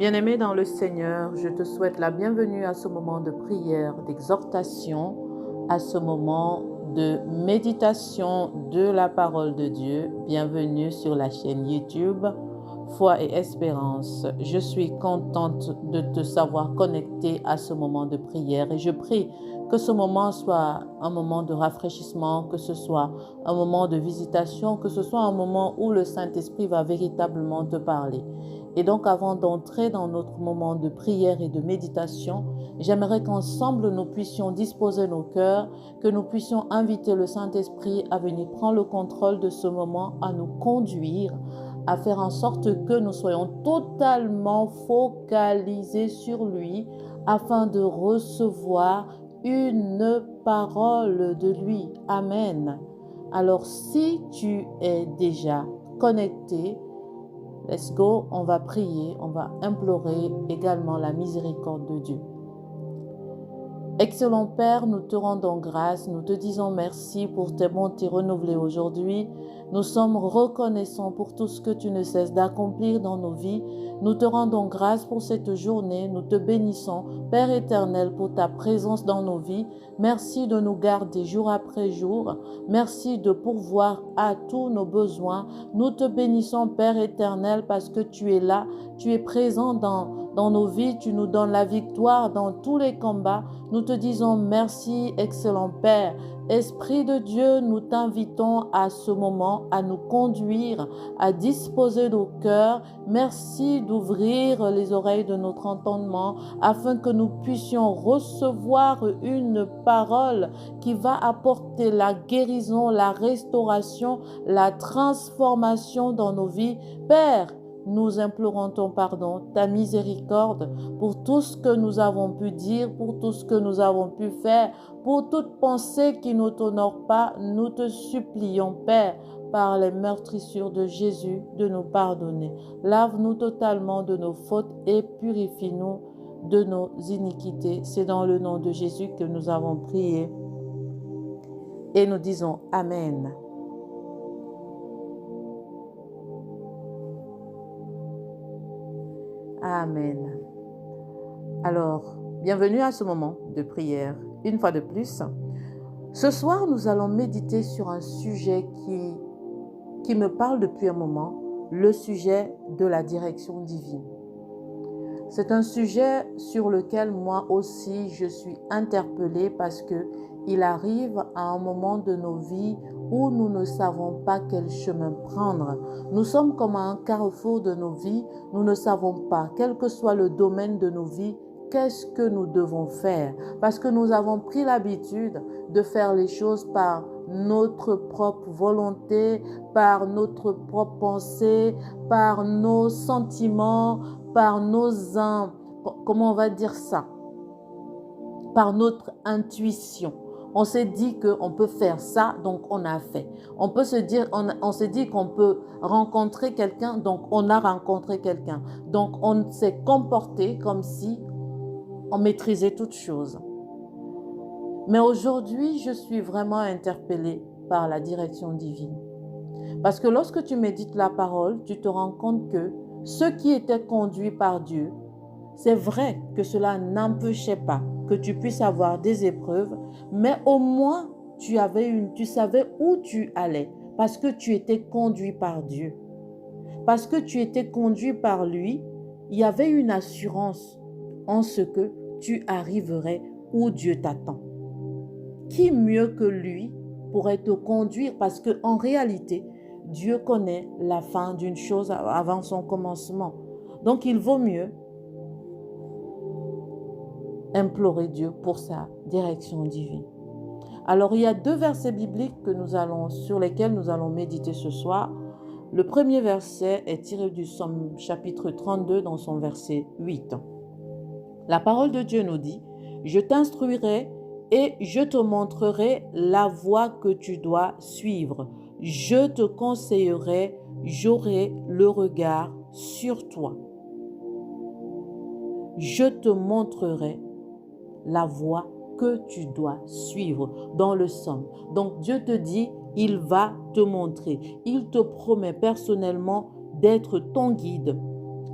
Bien-aimé dans le Seigneur, je te souhaite la bienvenue à ce moment de prière, d'exhortation, à ce moment de méditation de la parole de Dieu. Bienvenue sur la chaîne YouTube Foi et Espérance. Je suis contente de te savoir connecté à ce moment de prière et je prie que ce moment soit un moment de rafraîchissement, que ce soit un moment de visitation, que ce soit un moment où le Saint-Esprit va véritablement te parler. Et donc, avant d'entrer dans notre moment de prière et de méditation, j'aimerais qu'ensemble nous puissions disposer nos cœurs, que nous puissions inviter le Saint-Esprit à venir prendre le contrôle de ce moment, à nous conduire, à faire en sorte que nous soyons totalement focalisés sur lui afin de recevoir une parole de lui. Amen. Alors, si tu es déjà connecté, let's go, on va prier, on va implorer également la miséricorde de Dieu. Excellent Père, nous te rendons grâce, nous te disons merci pour tes bontés renouvelées aujourd'hui. Nous sommes reconnaissants pour tout ce que tu ne cesses d'accomplir dans nos vies. Nous te rendons grâce pour cette journée, nous te bénissons, Père éternel, pour ta présence dans nos vies. Merci de nous garder jour après jour. Merci de pourvoir à tous nos besoins. Nous te bénissons, Père éternel, parce que tu es là, tu es présent dans nos vies, tu nous donnes la victoire dans tous les combats. Nous te disons merci, excellent Père. Esprit de Dieu, nous t'invitons à ce moment à nous conduire, à disposer nos cœurs. Merci d'ouvrir les oreilles de notre entendement afin que nous puissions recevoir une parole qui va apporter la guérison, la restauration, la transformation dans nos vies. Père, nous implorons ton pardon, ta miséricorde pour tout ce que nous avons pu dire, pour tout ce que nous avons pu faire, pour toute pensée qui ne t'honore pas. Nous te supplions, Père, par les meurtrissures de Jésus, de nous pardonner. Lave-nous totalement de nos fautes et purifie-nous de nos iniquités. C'est dans le nom de Jésus que nous avons prié et nous disons Amen. Amen. Alors, bienvenue à ce moment de prière. Une fois de plus, ce soir, nous allons méditer sur un sujet qui me parle depuis un moment, le sujet de la direction divine. C'est un sujet sur lequel moi aussi je suis interpellée parce qu'il arrive à un moment de nos vies où nous ne savons pas quel chemin prendre. Nous sommes comme à un carrefour de nos vies, nous ne savons pas, quel que soit le domaine de nos vies, qu'est-ce que nous devons faire? Parce que nous avons pris l'habitude de faire les choses par notre propre volonté, par notre propre pensée, par nos sentiments, par nos, comment on va dire ça? Par notre intuition. On s'est dit qu'on peut faire ça, donc on a fait. On peut se dire, on s'est dit qu'on peut rencontrer quelqu'un, donc on a rencontré quelqu'un. Donc on s'est comporté comme si on maîtrisait toutes choses. Mais aujourd'hui, je suis vraiment interpellée par la direction divine. Parce que lorsque tu médites la parole, tu te rends compte que ceux qui étaient conduits par Dieu, c'est vrai que cela n'empêchait pas que tu puisses avoir des épreuves, mais au moins tu savais où tu allais parce que tu étais conduit par Dieu. Parce que tu étais conduit par lui, il y avait une assurance en ce que tu arriverais où Dieu t'attend. Qui mieux que lui pourrait te conduire parce qu'en réalité, Dieu connaît la fin d'une chose avant son commencement. Donc, il vaut mieux implorer Dieu pour sa direction divine. Alors, il y a 2 versets bibliques sur lesquels nous allons méditer ce soir. Le premier verset est tiré du Psaume chapitre 32 dans son verset 8. La parole de Dieu nous dit « Je t'instruirai et je te montrerai la voie que tu dois suivre. Je te conseillerai, j'aurai le regard sur toi. Je te montrerai la voie que tu dois suivre dans le psaume. » Donc Dieu te dit, il va te montrer. Il te promet personnellement d'être ton guide,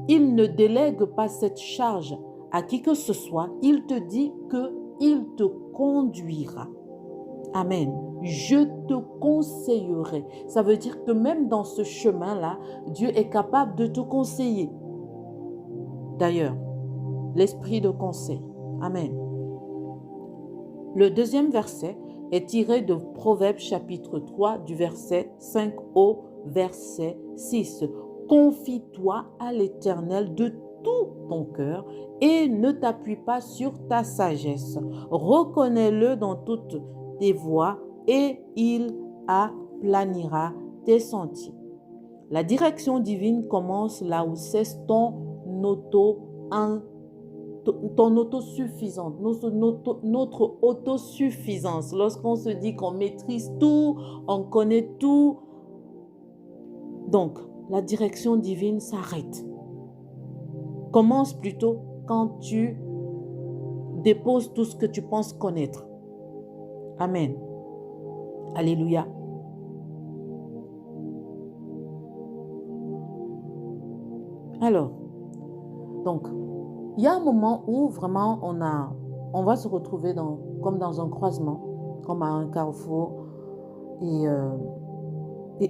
il ne délègue pas cette charge à qui que ce soit. Il te dit qu'il te conduira. Amen. Je te conseillerai. Ça veut dire que même dans ce chemin-là, Dieu est capable de te conseiller. D'ailleurs, l'esprit de conseil. Amen. Le deuxième verset est tiré de Proverbes chapitre 3 du verset 5 au verset 6. Confie-toi à l'Éternel de tout ton cœur et ne t'appuie pas sur ta sagesse. Reconnais-le dans toutes tes voies et il aplanira tes sentiers. La direction divine commence là où cesse ton autosuffisance, notre autosuffisance. Lorsqu'on se dit qu'on maîtrise tout, on connaît tout, donc la direction divine s'arrête. Commence plutôt quand tu déposes tout ce que tu penses connaître. Amen. Alléluia. Alors, donc, il y a un moment où vraiment on va se retrouver comme dans un croisement, comme à un carrefour, et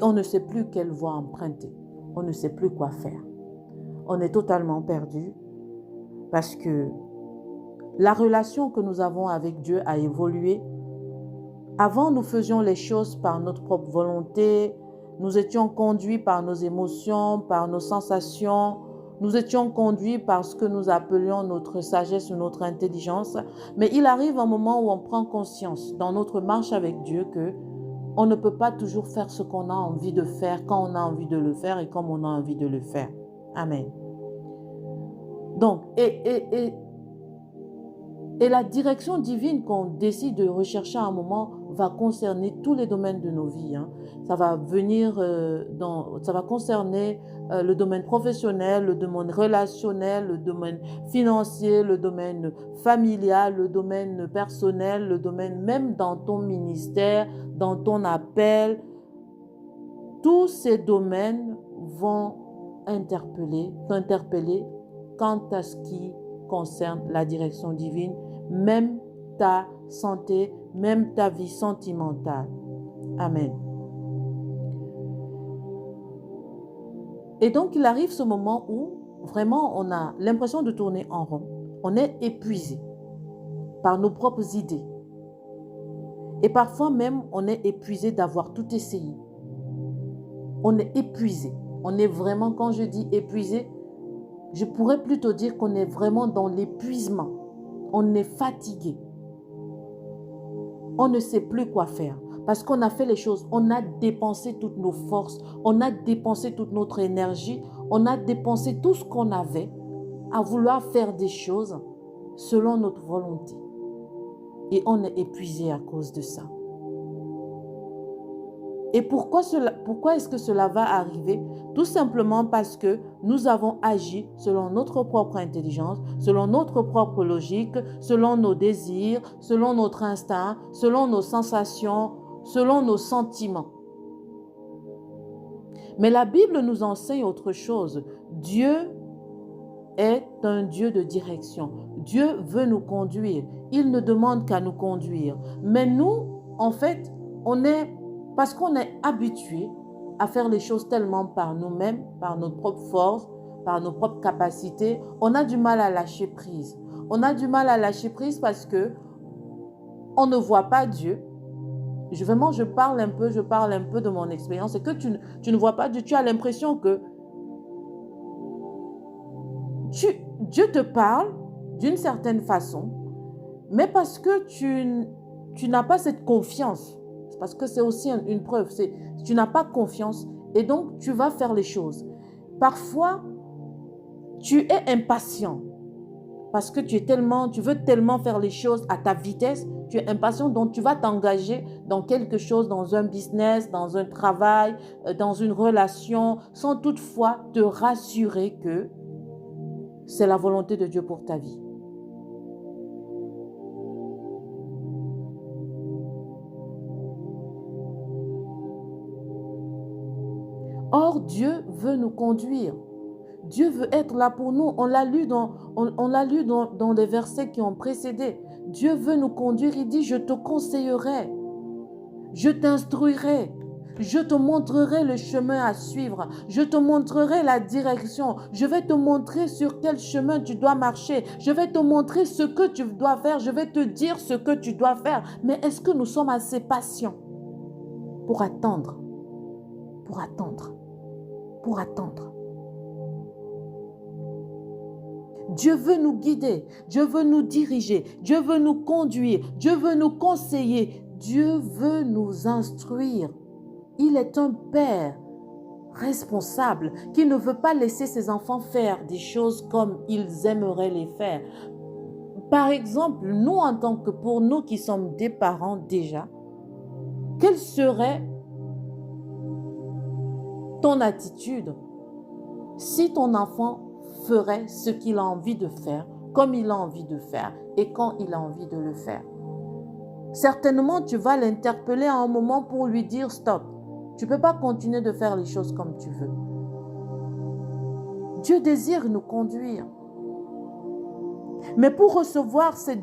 on ne sait plus quelle voie emprunter. On ne sait plus quoi faire. On est totalement perdu parce que la relation que nous avons avec Dieu a évolué. Avant, nous faisions les choses par notre propre volonté. Nous étions conduits par nos émotions, par nos sensations. Nous étions conduits par ce que nous appelions notre sagesse ou notre intelligence. Mais il arrive un moment où on prend conscience dans notre marche avec Dieu que on ne peut pas toujours faire ce qu'on a envie de faire quand on a envie de le faire et comme on a envie de le faire. Amen. Donc, et la direction divine qu'on décide de rechercher à un moment va concerner tous les domaines de nos vies. Ça va ça va concerner le domaine professionnel, le domaine relationnel, le domaine financier, le domaine familial, le domaine personnel, le domaine même dans ton ministère, dans ton appel. Tous ces domaines vont t'interpeller quant à ce qui concerne la direction divine, même ta santé, même ta vie sentimentale. Amen. Et donc, il arrive ce moment où vraiment on a l'impression de tourner en rond. On est épuisé par nos propres idées. Et parfois même, on est épuisé d'avoir tout essayé. On est épuisé. On est vraiment, quand je dis épuisé, je pourrais plutôt dire qu'on est vraiment dans l'épuisement. On est fatigué. On ne sait plus quoi faire parce qu'on a fait les choses. On a dépensé toutes nos forces. On a dépensé toute notre énergie. On a dépensé tout ce qu'on avait à vouloir faire des choses selon notre volonté. Et on est épuisé à cause de ça. Et pourquoi est-ce que cela va arriver? Tout simplement parce que nous avons agi selon notre propre intelligence, selon notre propre logique, selon nos désirs, selon notre instinct, selon nos sensations, selon nos sentiments. Mais la Bible nous enseigne autre chose. Dieu est un Dieu de direction. Dieu veut nous conduire. Il ne demande qu'à nous conduire. Mais nous, en fait, parce qu'on est habitué à faire les choses tellement par nous-mêmes, par notre propre force, par nos propres capacités, on a du mal à lâcher prise. On a du mal à lâcher prise parce que on ne voit pas Dieu. Je parle un peu de mon expérience. C'est que tu ne vois pas Dieu. Tu as l'impression que Dieu te parle d'une certaine façon, mais parce que tu n'as pas cette confiance. Parce que c'est aussi une preuve. Tu n'as pas confiance et donc tu vas faire les choses. Parfois, tu es impatient parce que tu veux tellement faire les choses à ta vitesse. Tu es impatient, donc tu vas t'engager dans quelque chose, dans un business, dans un travail, dans une relation, sans toutefois te rassurer que c'est la volonté de Dieu pour ta vie. Or, Dieu veut nous conduire. Dieu veut être là pour nous. On l'a lu dans les versets qui ont précédé. Dieu veut nous conduire. Il dit, je te conseillerai, je t'instruirai, je te montrerai le chemin à suivre, je te montrerai la direction, je vais te montrer sur quel chemin tu dois marcher, je vais te montrer ce que tu dois faire, je vais te dire ce que tu dois faire. Mais est-ce que nous sommes assez patients pour attendre, pour attendre, pour attendre? Dieu veut nous guider, Dieu veut nous diriger, Dieu veut nous conduire, Dieu veut nous conseiller, Dieu veut nous instruire. Il est un père responsable qui ne veut pas laisser ses enfants faire des choses comme ils aimeraient les faire. Par exemple, nous en tant que pour nous qui sommes des parents déjà, quelle serait ton attitude si ton enfant ferait ce qu'il a envie de faire, comme il a envie de faire et quand il a envie de le faire? Certainement, tu vas l'interpeller à un moment pour lui dire stop. Tu ne peux pas continuer de faire les choses comme tu veux. Dieu désire nous conduire. Mais pour recevoir cette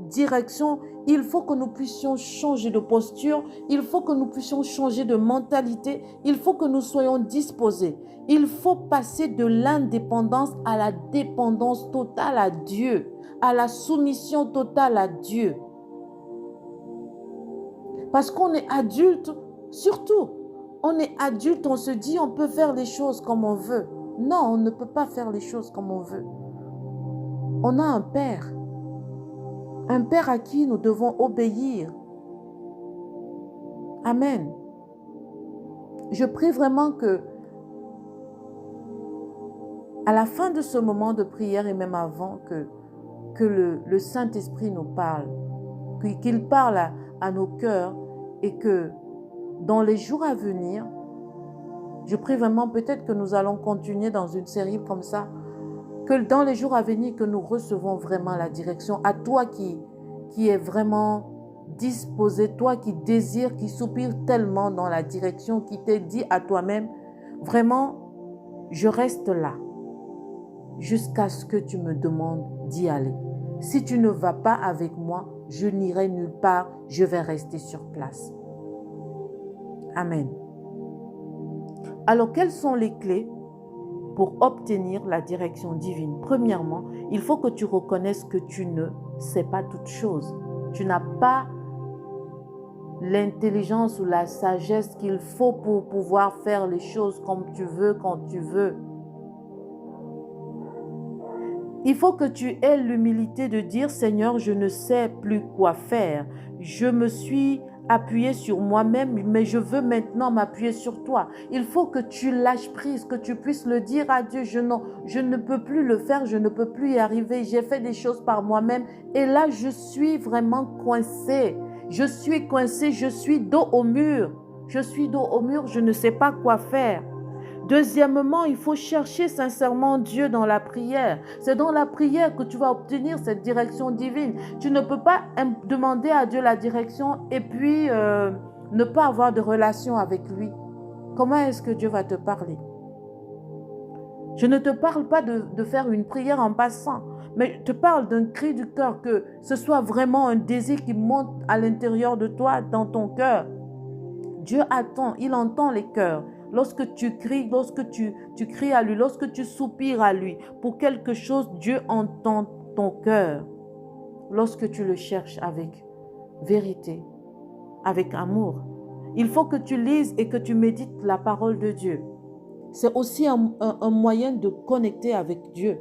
direction, il faut que nous puissions changer de posture, il faut que nous puissions changer de mentalité, il faut que nous soyons disposés. Il faut passer de l'indépendance à la dépendance totale à Dieu, à la soumission totale à Dieu. Parce qu'on est adulte, surtout, on est adulte, on se dit on peut faire les choses comme on veut. Non, on ne peut pas faire les choses comme on veut. On a un père à qui nous devons obéir. Amen. Je prie vraiment que, à la fin de ce moment de prière et même avant, que le Saint-Esprit nous parle, qu'il parle à nos cœurs et que dans les jours à venir, je prie vraiment peut-être que nous allons continuer dans une série comme ça, que dans les jours à venir, que nous recevons vraiment la direction. À toi qui est vraiment disposé, toi qui désires, qui soupire tellement dans la direction, qui t'est dit à toi-même, vraiment, je reste là jusqu'à ce que tu me demandes d'y aller. Si tu ne vas pas avec moi, je n'irai nulle part, je vais rester sur place. Amen. Alors, quelles sont les clés pour obtenir la direction divine? Premièrement, il faut que tu reconnaisses que tu ne sais pas toutes choses. Tu n'as pas l'intelligence ou la sagesse qu'il faut pour pouvoir faire les choses comme tu veux, quand tu veux. Il faut que tu aies l'humilité de dire, Seigneur, je ne sais plus quoi faire. Je me suis appuyé sur moi-même, mais je veux maintenant m'appuyer sur toi. Il faut que tu lâches prise, que tu puisses le dire à Dieu, je ne peux plus le faire, je ne peux plus y arriver. J'ai fait des choses par moi-même et là, je suis vraiment coincé. Je suis coincé, je suis dos au mur. Je suis dos au mur, je ne sais pas quoi faire. Deuxièmement, il faut chercher sincèrement Dieu dans la prière. C'est dans la prière que tu vas obtenir cette direction divine. Tu ne peux pas demander à Dieu la direction et puis ne pas avoir de relation avec lui. Comment est-ce que Dieu va te parler? Je ne te parle pas de faire une prière en passant, mais je te parle d'un cri du cœur, que ce soit vraiment un désir qui monte à l'intérieur de toi, dans ton cœur. Dieu attend, il entend les cœurs. Lorsque tu cries, lorsque tu cries à lui, lorsque tu soupires à lui pour quelque chose, Dieu entend ton cœur. Lorsque tu le cherches avec vérité, avec amour. Il faut que tu lises et que tu médites la parole de Dieu. C'est aussi un moyen de connecter avec Dieu.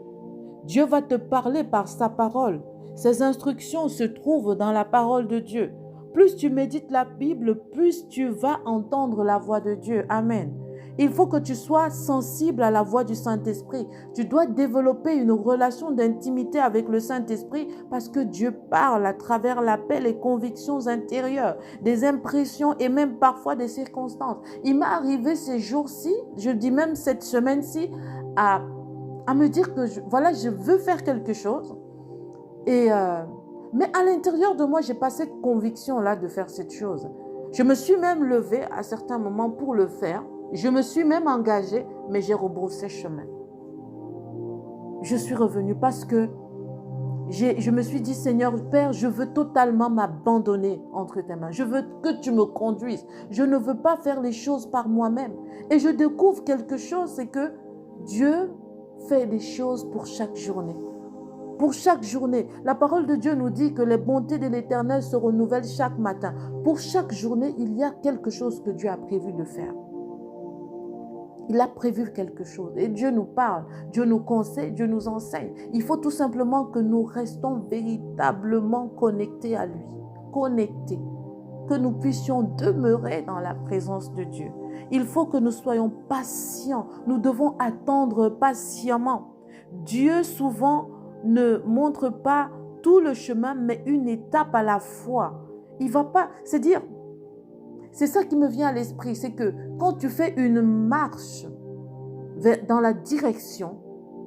Dieu va te parler par sa parole. Ses instructions se trouvent dans la parole de Dieu. Plus tu médites la Bible, plus tu vas entendre la voix de Dieu. Amen. Il faut que tu sois sensible à la voix du Saint-Esprit. Tu dois développer une relation d'intimité avec le Saint-Esprit parce que Dieu parle à travers l'appel et convictions intérieures, des impressions et même parfois des circonstances. Il m'est arrivé ces jours-ci, je dis même cette semaine-ci, à me dire que je veux faire quelque chose. Mais à l'intérieur de moi, je n'ai pas cette conviction-là de faire cette chose. Je me suis même levée à certains moments pour le faire. Je me suis même engagée, mais j'ai rebroussé chemin. je suis revenue parce que je me suis dit, Seigneur, Père, je veux totalement m'abandonner entre tes mains. Je veux que tu me conduises. Je ne veux pas faire les choses par moi-même. Et je découvre quelque chose, c'est que Dieu fait des choses pour chaque journée. Pour chaque journée. La parole de Dieu nous dit que les bontés de l'Éternel se renouvellent chaque matin. Pour chaque journée, il y a quelque chose que Dieu a prévu de faire. Il a prévu quelque chose. Et Dieu nous parle, Dieu nous conseille, Dieu nous enseigne. Il faut tout simplement que nous restons véritablement connectés à lui. Connectés. Que nous puissions demeurer dans la présence de Dieu. Il faut que nous soyons patients. Nous devons attendre patiemment. Dieu souvent ne montre pas tout le chemin, mais une étape à la fois. Il va pas, c'est-à-dire, c'est ça qui me vient à l'esprit, c'est que quand tu fais une marche dans la direction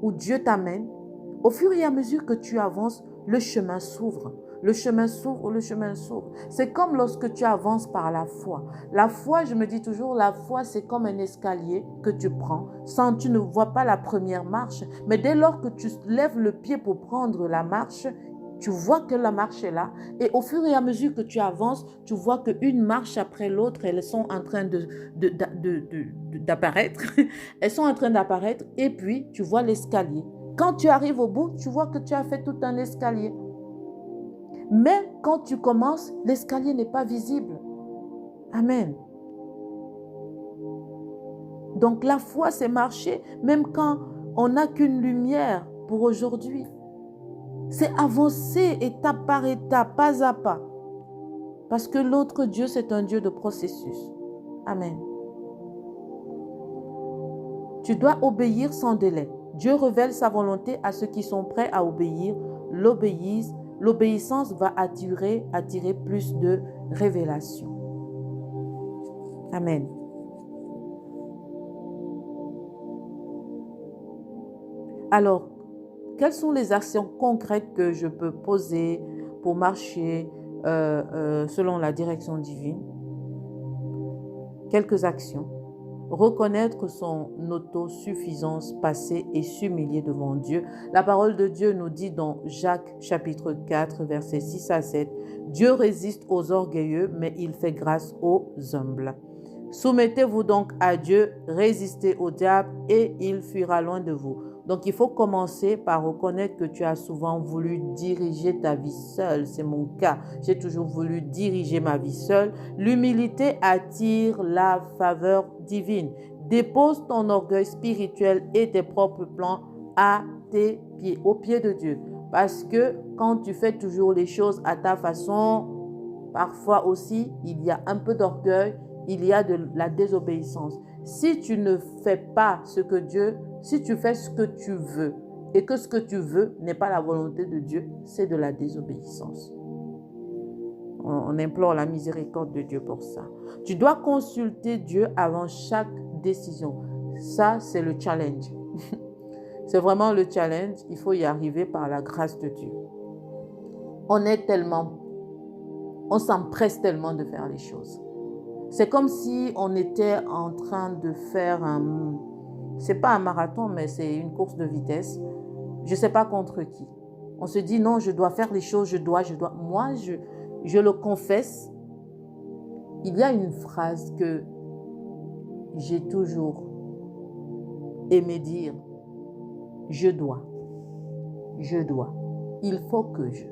où Dieu t'amène, au fur et à mesure que tu avances, le chemin s'ouvre. Le chemin s'ouvre, le chemin s'ouvre. C'est comme lorsque tu avances par la foi. La foi, je me dis toujours, la foi, c'est comme un escalier que tu prends. Sans, tu ne vois pas la première marche. Mais dès lors que tu lèves le pied pour prendre la marche, tu vois que la marche est là. Et au fur et à mesure que tu avances, tu vois qu'une marche après l'autre, elles sont en train d'apparaître. Elles sont en train d'apparaître. Et puis, tu vois l'escalier. Quand tu arrives au bout, tu vois que tu as fait tout un escalier. Mais quand tu commences, l'escalier n'est pas visible. Amen. Donc la foi, c'est marcher, même quand on n'a qu'une lumière pour aujourd'hui. C'est avancer étape par étape, pas à pas. Parce que l'autre Dieu, c'est un Dieu de processus. Amen. Tu dois obéir sans délai. Dieu révèle sa volonté à ceux qui sont prêts à obéir. L'obéissance va attirer plus de révélation. Amen. Alors, quelles sont les actions concrètes que je peux poser pour marcher selon la direction divine? Quelques actions. Reconnaître son autosuffisance passée et s'humilier devant Dieu. La parole de Dieu nous dit dans Jacques chapitre 4, versets 6 à 7, « Dieu résiste aux orgueilleux, mais il fait grâce aux humbles. Soumettez-vous donc à Dieu, résistez au diable et il fuira loin de vous. » Donc, il faut commencer par reconnaître que tu as souvent voulu diriger ta vie seule. C'est mon cas. J'ai toujours voulu diriger ma vie seule. L'humilité attire la faveur divine. Dépose ton orgueil spirituel et tes propres plans à tes pieds, aux pieds de Dieu. Parce que quand tu fais toujours les choses à ta façon, parfois aussi, il y a un peu d'orgueil, il y a de la désobéissance. Si tu ne fais pas ce que Dieu, si tu fais ce que tu veux et que ce que tu veux n'est pas la volonté de Dieu, c'est de la désobéissance. On implore la miséricorde de Dieu pour ça. Tu dois consulter Dieu avant chaque décision. Ça, c'est le challenge. C'est vraiment le challenge. Il faut y arriver par la grâce de Dieu. On s'empresse tellement de faire les choses. C'est comme si on était en train de faire c'est pas un marathon, mais c'est une course de vitesse. Je sais pas contre qui. On se dit non, je dois faire les choses, je dois. Moi, je le confesse. Il y a une phrase que j'ai toujours aimé dire. Je dois. Il faut que je.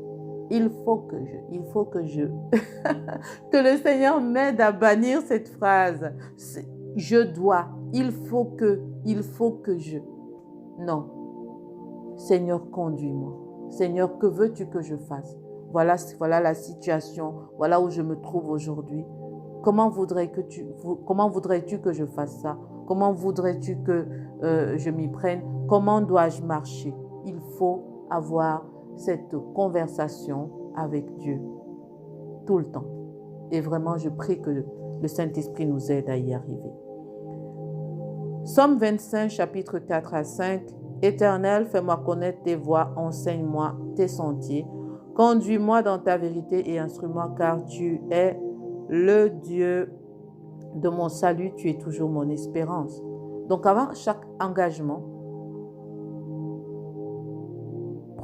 Que le Seigneur m'aide à bannir cette phrase. Je dois. Il faut que je. Non. Seigneur, conduis-moi. Seigneur, que veux-tu que je fasse? Voilà la situation. Voilà où je me trouve aujourd'hui. Comment voudrais-tu que je fasse ça? Comment voudrais-tu que je m'y prenne? Comment dois-je marcher? Il faut avoir cette conversation avec Dieu tout le temps. Et vraiment, je prie que le Saint-Esprit nous aide à y arriver. Psaume 25, chapitre 4 à 5. Éternel, fais-moi connaître tes voies, enseigne-moi tes sentiers. Conduis-moi dans ta vérité et instruis-moi, car tu es le Dieu de mon salut, tu es toujours mon espérance. Donc avant chaque engagement,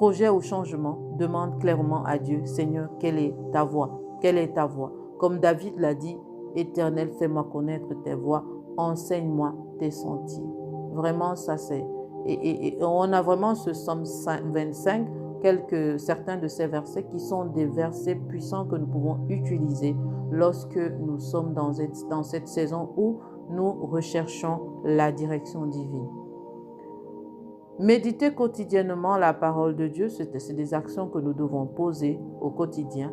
projet ou changement, demande clairement à Dieu, Seigneur, quelle est ta voix? Quelle est ta voix? Comme David l'a dit, Éternel, fais-moi connaître tes voies, enseigne-moi tes sentiers. Vraiment, ça c'est... Et on a vraiment ce psaume 25, certains de ces versets qui sont des versets puissants que nous pouvons utiliser lorsque nous sommes dans cette saison où nous recherchons la direction divine. Méditer quotidiennement la parole de Dieu, c'est des actions que nous devons poser au quotidien.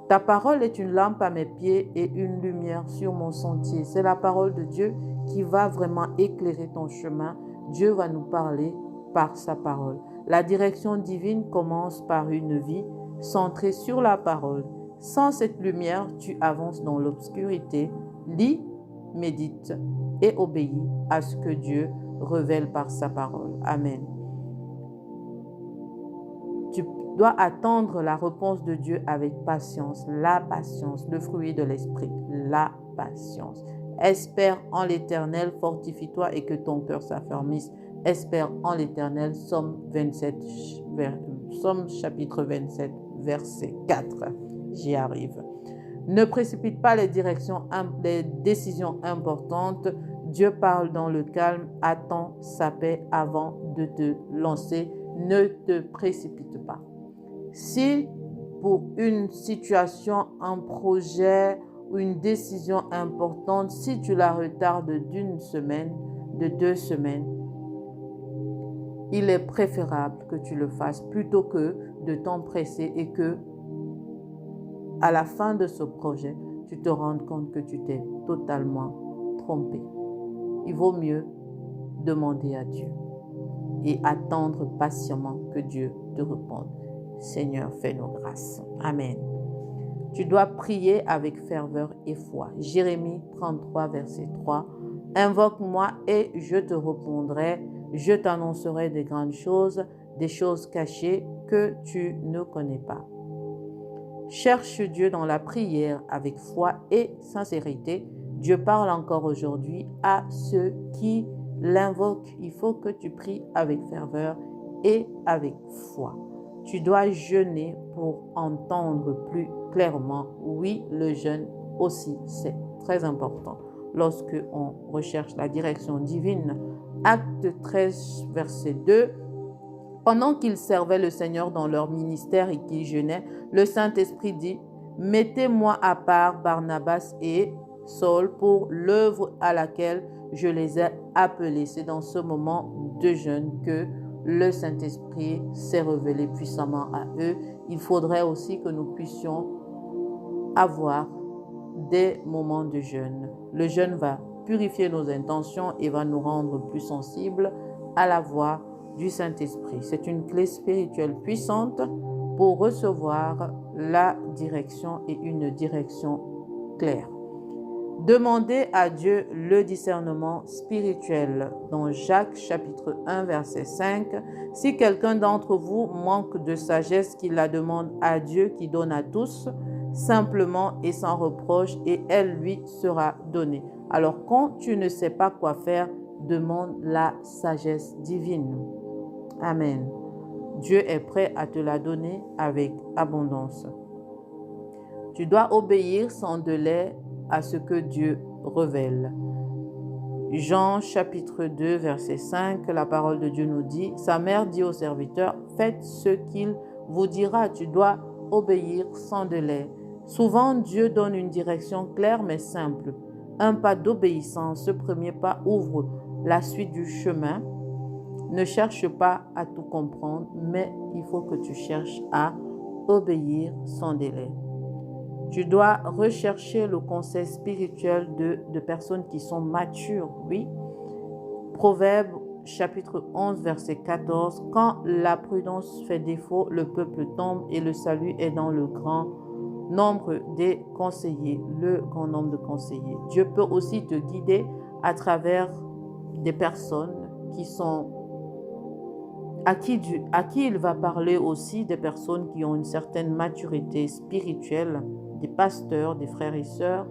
Ta parole est une lampe à mes pieds et une lumière sur mon sentier. C'est la parole de Dieu qui va vraiment éclairer ton chemin. Dieu va nous parler par sa parole. La direction divine commence par une vie centrée sur la parole. Sans cette lumière, tu avances dans l'obscurité. Lis, médite et obéis à ce que Dieu révèle par sa parole. Amen. Tu dois attendre la réponse de Dieu avec patience. La patience, le fruit de l'esprit. La patience. Espère en l'Éternel, fortifie-toi et que ton cœur s'affermisse. Espère en l'Éternel. Psaume chapitre 27, verset 4. J'y arrive. Ne précipite pas les décisions importantes. Dieu parle dans le calme. Attends sa paix avant de te lancer. Ne te précipite pas. Si pour une situation, un projet ou une décision importante, si tu la retardes d'une semaine, de 2 semaines, il est préférable que tu le fasses plutôt que de t'empresser et que à la fin de ce projet, tu te rendes compte que tu t'es totalement trompé. Il vaut mieux demander à Dieu et attendre patiemment que Dieu te réponde. Seigneur, fais-nous grâce. Amen. Tu dois prier avec ferveur et foi. Jérémie 33, verset 3. Invoque-moi et je te répondrai. Je t'annoncerai des grandes choses, des choses cachées que tu ne connais pas. Cherche Dieu dans la prière avec foi et sincérité. Dieu parle encore aujourd'hui à ceux qui l'invoquent. Il faut que tu pries avec ferveur et avec foi. Tu dois jeûner pour entendre plus clairement. Oui, le jeûne aussi, c'est très important. Lorsque on recherche la direction divine, Acte 13, verset 2, pendant qu'ils servaient le Seigneur dans leur ministère et qu'ils jeûnaient, le Saint-Esprit dit, « Mettez-moi à part Barnabas et Saul pour l'œuvre à laquelle je les ai appelés. » C'est dans ce moment de jeûne que le Saint-Esprit s'est révélé puissamment à eux. Il faudrait aussi que nous puissions avoir des moments de jeûne. Le jeûne va purifier nos intentions et va nous rendre plus sensibles à la voix du Saint-Esprit. C'est une clé spirituelle puissante pour recevoir la direction et une direction claire. Demandez à Dieu le discernement spirituel. Dans Jacques chapitre 1 verset 5, si quelqu'un d'entre vous manque de sagesse, qu'il la demande à Dieu qui donne à tous, simplement et sans reproche, et elle lui sera donnée. Alors quand tu ne sais pas quoi faire, demande la sagesse divine. Amen. Dieu est prêt à te la donner avec abondance. Tu dois obéir sans délai à ce que Dieu révèle. Jean chapitre 2 verset 5, la parole de Dieu nous dit, sa mère dit au serviteur, faites ce qu'il vous dira, tu dois obéir sans délai. Souvent Dieu donne une direction claire mais simple. Un pas d'obéissance, ce premier pas ouvre la suite du chemin. Ne cherche pas à tout comprendre, mais il faut que tu cherches à obéir sans délai. Tu dois rechercher le conseil spirituel de personnes qui sont matures, oui. Proverbe chapitre 11, verset 14. Quand la prudence fait défaut, le peuple tombe et le salut est dans le grand nombre des conseillers, le grand nombre de conseillers. Dieu peut aussi te guider à travers des personnes qui sont à qui il va parler aussi, des personnes qui ont une certaine maturité spirituelle, des pasteurs, des frères et sœurs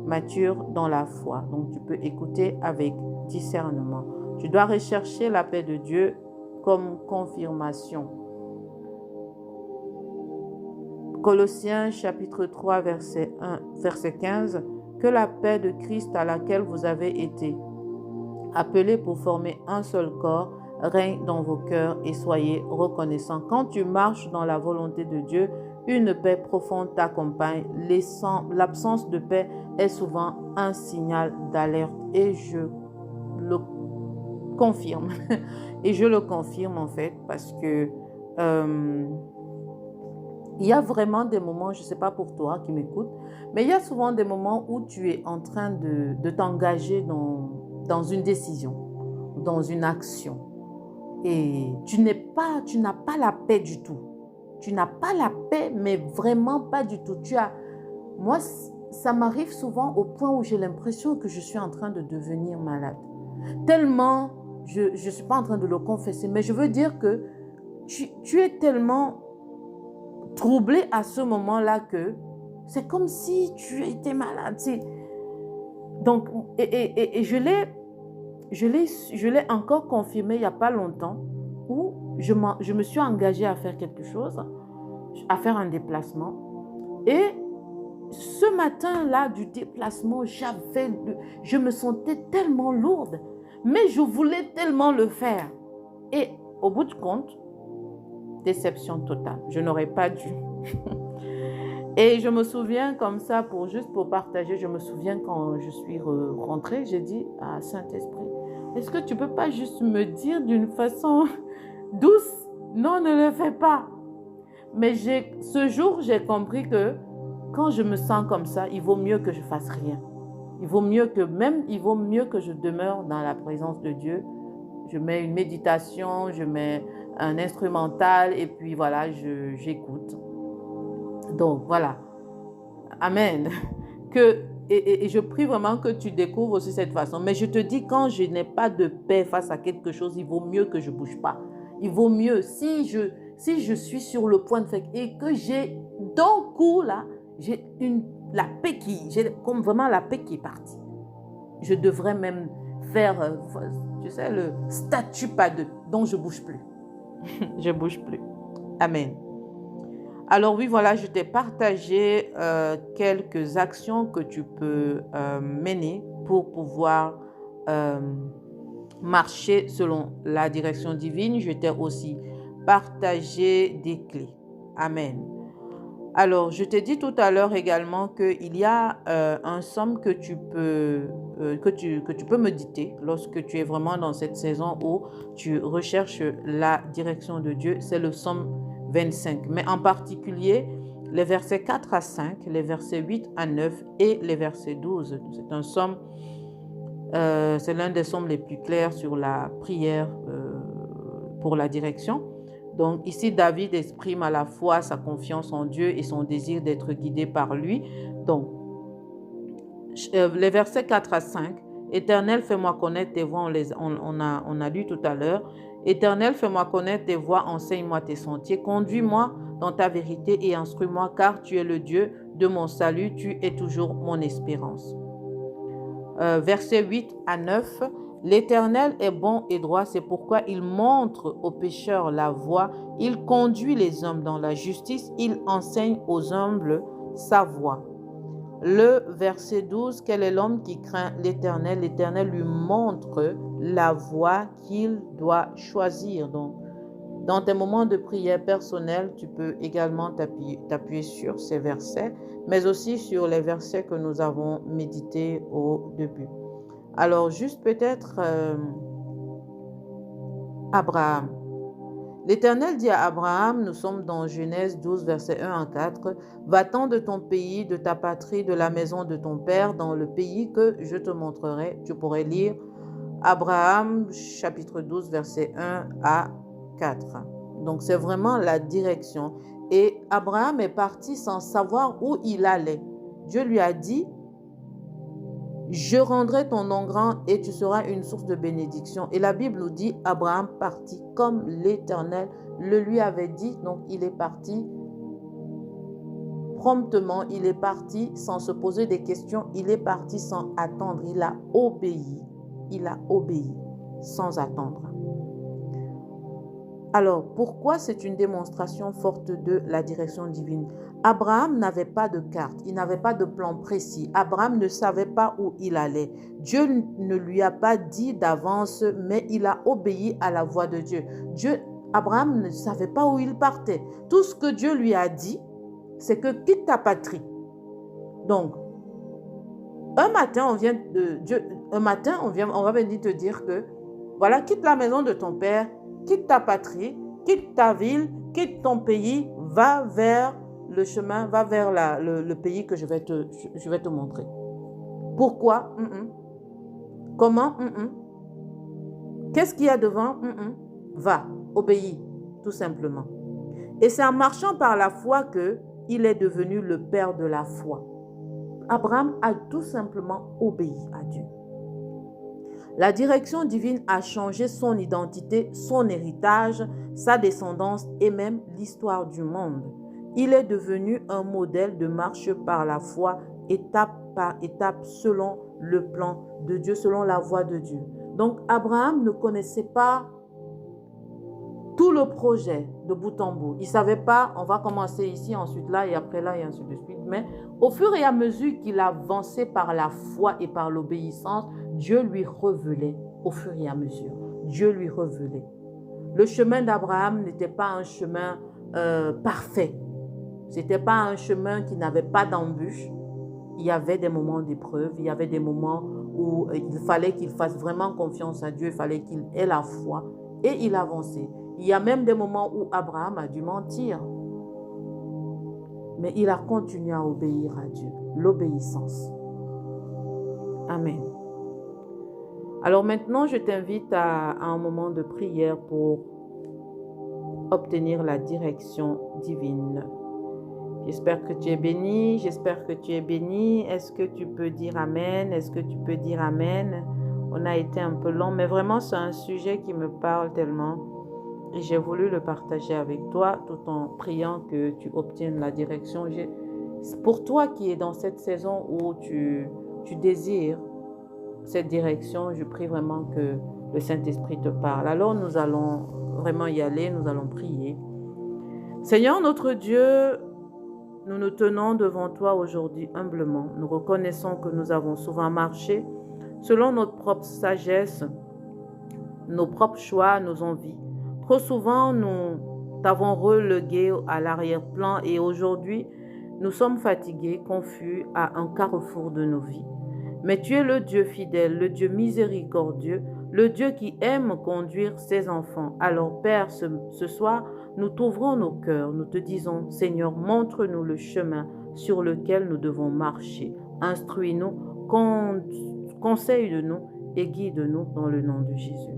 matures dans la foi. Donc tu peux écouter avec discernement. Tu dois rechercher la paix de Dieu comme confirmation. Colossiens chapitre 3, verset 15. Que la paix de Christ à laquelle vous avez été appelés pour former un seul corps règne dans vos cœurs et soyez reconnaissants. Quand tu marches dans la volonté de Dieu, une paix profonde t'accompagne. L'absence de paix est souvent un signal d'alerte et je le confirme. Et je le confirme en fait parce que il y a vraiment des moments, je ne sais pas pour toi qui m'écoutes, mais il y a souvent des moments où tu es en train de t'engager dans une décision, dans une action. Et tu n'as pas la paix du tout. Tu n'as pas la paix, mais vraiment pas du tout. Moi, ça m'arrive souvent au point où j'ai l'impression que je suis en train de devenir malade. Tellement, je ne suis pas en train de le confesser, mais je veux dire que tu es tellement troublé à ce moment-là que c'est comme si tu étais malade. Donc, et je l'ai encore confirmé il n'y a pas longtemps où je me suis engagée à faire quelque chose, à faire un déplacement. Et ce matin-là du déplacement, je me sentais tellement lourde, mais je voulais tellement le faire. Et au bout du compte, déception totale. Je n'aurais pas dû. Et je me souviens comme ça, juste pour partager, je me souviens quand je suis rentrée, j'ai dit à Saint-Esprit, est-ce que tu ne peux pas juste me dire d'une façon douce, non, ne le fais pas. Mais ce jour, j'ai compris que quand je me sens comme ça, il vaut mieux que je fasse rien. Il vaut mieux que je demeure dans la présence de Dieu. Je mets une méditation, je mets un instrumental et puis voilà, j'écoute. Donc voilà. Amen. Et je prie vraiment que tu découvres aussi cette façon. Mais je te dis, quand je n'ai pas de paix face à quelque chose, il vaut mieux que je ne bouge pas. Il vaut mieux, si je suis sur le point de faire et que j'ai d'un coup là, j'ai comme vraiment la paix qui est partie. Je devrais même faire, tu sais, le statut pas de, donc je ne bouge plus. Je ne bouge plus. Amen. Alors oui, voilà, je t'ai partagé quelques actions que tu peux mener pour pouvoir marcher selon la direction divine. Je t'ai aussi partagé des clés. Amen. Alors, je t'ai dit tout à l'heure également qu'il y a un psaume que tu peux méditer lorsque tu es vraiment dans cette saison où tu recherches la direction de Dieu. C'est le psaume 25, mais en particulier les versets 4 à 5, les versets 8 à 9 et les versets 12. C'est un psaume, c'est l'un des psaumes les plus clairs sur la prière pour la direction. Donc ici, David exprime à la fois sa confiance en Dieu et son désir d'être guidé par lui. Donc, les versets 4 à 5, « Éternel, fais-moi connaître tes voies », on a lu tout à l'heure. « Éternel, fais-moi connaître tes voies, enseigne-moi tes sentiers, conduis-moi dans ta vérité et instruis-moi, car tu es le Dieu de mon salut, tu es toujours mon espérance. » Versets 8 à 9, « L'Éternel est bon et droit, c'est pourquoi il montre aux pécheurs la voie, il conduit les hommes dans la justice, il enseigne aux humbles sa voie. » Le verset 12, « Quel est l'homme qui craint l'Éternel? L'Éternel lui montre la voie qu'il doit choisir. » Donc, dans tes moments de prière personnelle, tu peux également t'appuyer sur ces versets, mais aussi sur les versets que nous avons médités au début. Alors, juste peut-être Abraham. L'Éternel dit à Abraham, nous sommes dans Genèse 12, versets 1 à 4, « Va-t'en de ton pays, de ta patrie, de la maison de ton père, dans le pays que je te montrerai. » Tu pourrais lire Abraham, chapitre 12, versets 1 à 4. Donc, c'est vraiment la direction. Et Abraham est parti sans savoir où il allait. Dieu lui a dit, « Je rendrai ton nom grand et tu seras une source de bénédiction. » Et la Bible nous dit, Abraham partit comme l'Éternel le lui avait dit. Donc, il est parti promptement, il est parti sans se poser des questions, il est parti sans attendre. Il a obéi sans attendre. Alors, pourquoi c'est une démonstration forte de la direction divine? Abraham n'avait pas de carte, il n'avait pas de plan précis. Abraham ne savait pas où il allait. Dieu ne lui a pas dit d'avance, mais il a obéi à la voix de Dieu. Abraham ne savait pas où il partait. Tout ce que Dieu lui a dit, c'est que quitte ta patrie. Donc, un matin, on va venir te dire que, voilà, quitte la maison de ton père, quitte ta patrie, quitte ta ville, quitte ton pays, va vers le chemin, va vers le pays que je vais te montrer. Pourquoi? Comment? Qu'est-ce qu'il y a devant? Va, obéis, tout simplement. Et c'est en marchant par la foi qu'il est devenu le père de la foi. Abraham a tout simplement obéi à Dieu. La direction divine a changé son identité, son héritage, sa descendance et même l'histoire du monde. Il est devenu un modèle de marche par la foi, étape par étape, selon le plan de Dieu, selon la voie de Dieu. Donc, Abraham ne connaissait pas tout le projet de bout en bout. Il ne savait pas, on va commencer ici, ensuite là, et après là, et ainsi de suite. Mais au fur et à mesure qu'il avançait par la foi et par l'obéissance, Dieu lui révélait au fur et à mesure. Dieu lui révélait. Le chemin d'Abraham n'était pas un chemin parfait. Ce n'était pas un chemin qui n'avait pas d'embûches. Il y avait des moments d'épreuve, il y avait des moments où il fallait qu'il fasse vraiment confiance à Dieu, il fallait qu'il ait la foi, et il avançait. Il y a même des moments où Abraham a dû mentir. Mais il a continué à obéir à Dieu. L'obéissance. Amen. Alors maintenant, je t'invite à un moment de prière pour obtenir la direction divine. J'espère que tu es béni. J'espère que tu es béni. Est-ce que tu peux dire Amen? Est-ce que tu peux dire Amen? On a été un peu long, mais vraiment, c'est un sujet qui me parle tellement. Et j'ai voulu le partager avec toi tout en priant que tu obtiennes la direction. Pour toi qui es dans cette saison où tu désires cette direction, je prie vraiment que le Saint-Esprit te parle. Alors nous allons vraiment y aller, nous allons prier. Seigneur notre Dieu, nous nous tenons devant toi aujourd'hui humblement. Nous reconnaissons que nous avons souvent marché selon notre propre sagesse, nos propres choix, nos envies. Trop souvent, nous t'avons relégué à l'arrière-plan et aujourd'hui, nous sommes fatigués, confus à un carrefour de nos vies. Mais tu es le Dieu fidèle, le Dieu miséricordieux, le Dieu qui aime conduire ses enfants. Alors, Père, ce soir, nous t'ouvrons nos cœurs, nous te disons, Seigneur, montre-nous le chemin sur lequel nous devons marcher. Instruis-nous, conseille-nous et guide-nous dans le nom de Jésus.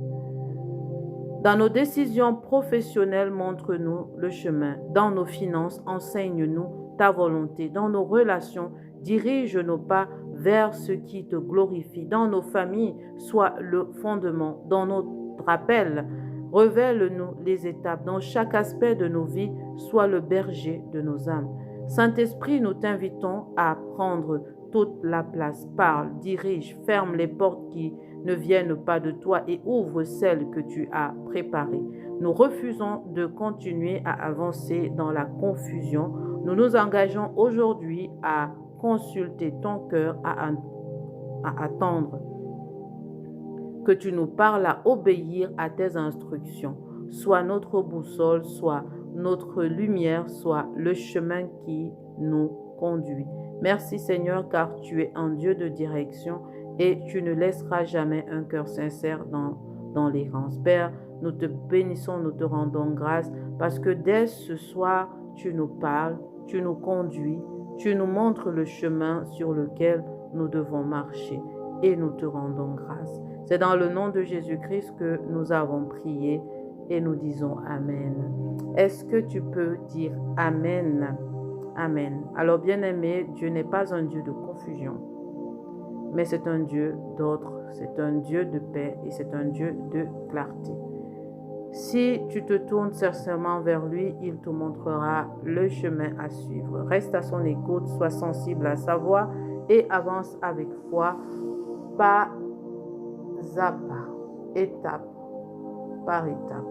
Dans nos décisions professionnelles, montre-nous le chemin. Dans nos finances, enseigne-nous ta volonté. Dans nos relations, dirige nos pas vers ce qui te glorifie. Dans nos familles, sois le fondement. Dans notre appel, révèle-nous les étapes. Dans chaque aspect de nos vies, sois le berger de nos âmes. Saint-Esprit, nous t'invitons à prendre toute la place. Parle, dirige, ferme les portes qui ne viennent pas de toi et ouvre celles que tu as préparées. Nous refusons de continuer à avancer dans la confusion. Nous nous engageons aujourd'hui à consulter ton cœur, à attendre que tu nous parles, à obéir à tes instructions. Sois notre boussole, soit notre lumière, soit le chemin qui nous conduit. Merci Seigneur, car tu es un Dieu de direction et tu ne laisseras jamais un cœur sincère dans l'errance. Père, nous te bénissons, nous te rendons grâce parce que dès ce soir, tu nous parles, tu nous conduis, tu nous montres le chemin sur lequel nous devons marcher et nous te rendons grâce. C'est dans le nom de Jésus-Christ que nous avons prié et nous disons Amen. Est-ce que tu peux dire Amen? Amen. Alors bien-aimé, Dieu n'est pas un Dieu de confusion, mais c'est un Dieu d'ordre, c'est un Dieu de paix et c'est un Dieu de clarté. Si tu te tournes sincèrement vers lui, il te montrera le chemin à suivre. Reste à son écoute, sois sensible à sa voix et avance avec foi, pas à pas, étape par étape.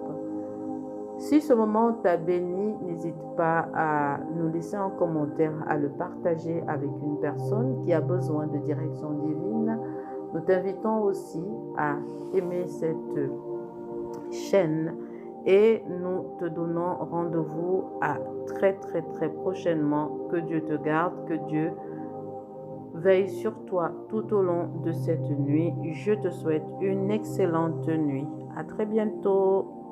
Si ce moment t'a béni, n'hésite pas à nous laisser un commentaire, à le partager avec une personne qui a besoin de direction divine. Nous t'invitons aussi à aimer cette chaîne et nous te donnons rendez-vous à très prochainement. Que Dieu te garde, que Dieu veille sur toi tout au long de cette nuit. Je te souhaite une excellente nuit. À très bientôt.